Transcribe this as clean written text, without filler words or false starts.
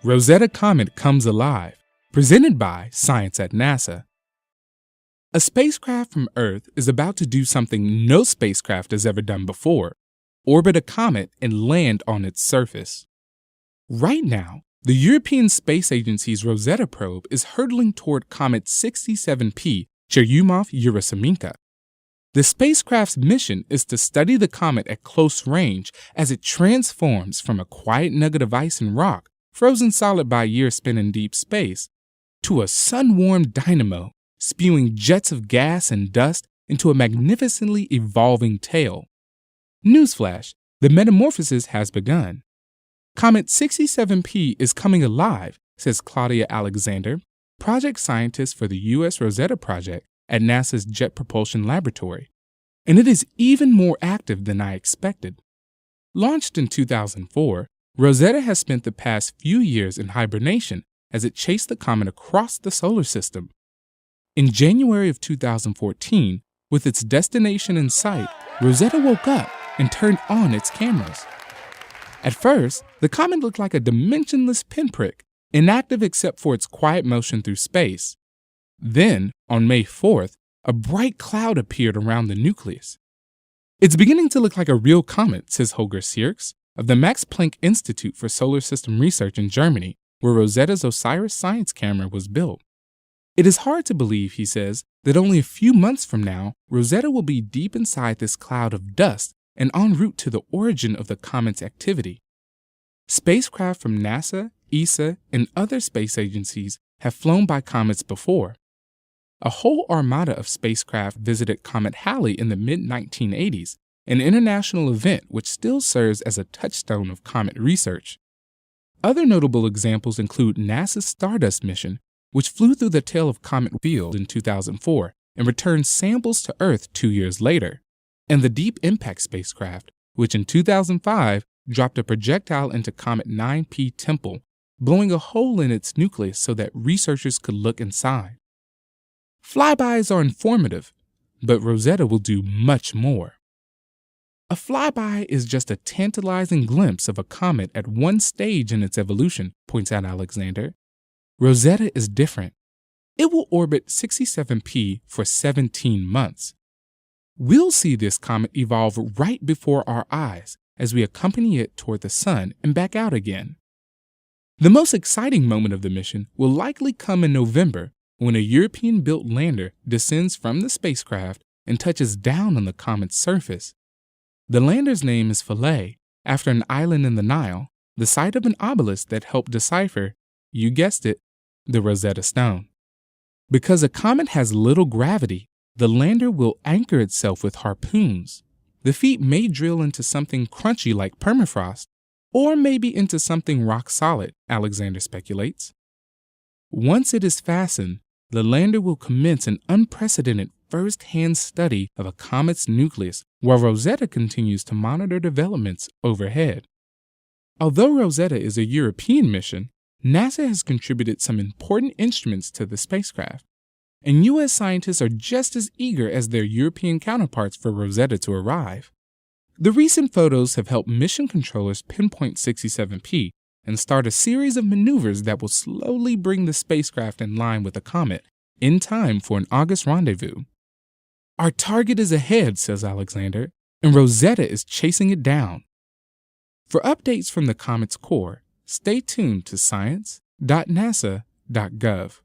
Rosetta Comet Comes Alive, presented by Science at NASA. A spacecraft from Earth is about to do something no spacecraft has ever done before: orbit a comet and land on its surface. Right now, the European Space Agency's Rosetta probe is hurtling toward Comet 67P Churyumov Gerasimenko. The spacecraft's mission is to study the comet at close range as it transforms from a quiet nugget of ice and rock, frozen solid by years spent in deep space, to a sun-warmed dynamo spewing jets of gas and dust into a magnificently evolving tail. Newsflash: the metamorphosis has begun. Comet 67P is coming alive, says Claudia Alexander, project scientist for the U.S. Rosetta project at NASA's Jet Propulsion Laboratory, and it is even more active than I expected. Launched in 2004, Rosetta has spent the past few years in hibernation as it chased the comet across the solar system. In January of 2014, with its destination in sight, Rosetta woke up and turned on its cameras. At first, the comet looked like a dimensionless pinprick, inactive except for its quiet motion through space. Then, on May 4th, a bright cloud appeared around the nucleus. "It's beginning to look like a real comet," says Holger Sierks of the Max Planck Institute for Solar System Research in Germany, where Rosetta's OSIRIS science camera was built. "It is hard to believe," he says, "that only a few months from now, Rosetta will be deep inside this cloud of dust and en route to the origin of the comet's activity." Spacecraft from NASA, ESA, and other space agencies have flown by comets before. A whole armada of spacecraft visited Comet Halley in the mid-1980s, an international event which still serves as a touchstone of comet research. Other notable examples include NASA's Stardust mission, which flew through the tail of Comet Field in 2004 and returned samples to Earth 2 years later, and the Deep Impact spacecraft, which in 2005 dropped a projectile into Comet 9P Temple, blowing a hole in its nucleus so that researchers could look inside. Flybys are informative, but Rosetta will do much more. A flyby is just a tantalizing glimpse of a comet at one stage in its evolution, points out Alexander. Rosetta is different. It will orbit 67P for 17 months. We'll see this comet evolve right before our eyes as we accompany it toward the sun and back out again. The most exciting moment of the mission will likely come in November, when a European-built lander descends from the spacecraft and touches down on the comet's surface. The lander's name is Philae, after an island in the Nile, the site of an obelisk that helped decipher, you guessed it, the Rosetta Stone. Because a comet has little gravity, the lander will anchor itself with harpoons. The feet may drill into something crunchy like permafrost, or maybe into something rock solid, Alexander speculates. Once it is fastened, the lander will commence an unprecedented first-hand study of a comet's nucleus while Rosetta continues to monitor developments overhead. Although Rosetta is a European mission, NASA has contributed some important instruments to the spacecraft, and U.S. scientists are just as eager as their European counterparts for Rosetta to arrive. The recent photos have helped mission controllers pinpoint 67P and start a series of maneuvers that will slowly bring the spacecraft in line with the comet in time for an August rendezvous. "Our target is ahead," says Alexander, "and Rosetta is chasing it down." For updates from the comet's core, stay tuned to science.nasa.gov.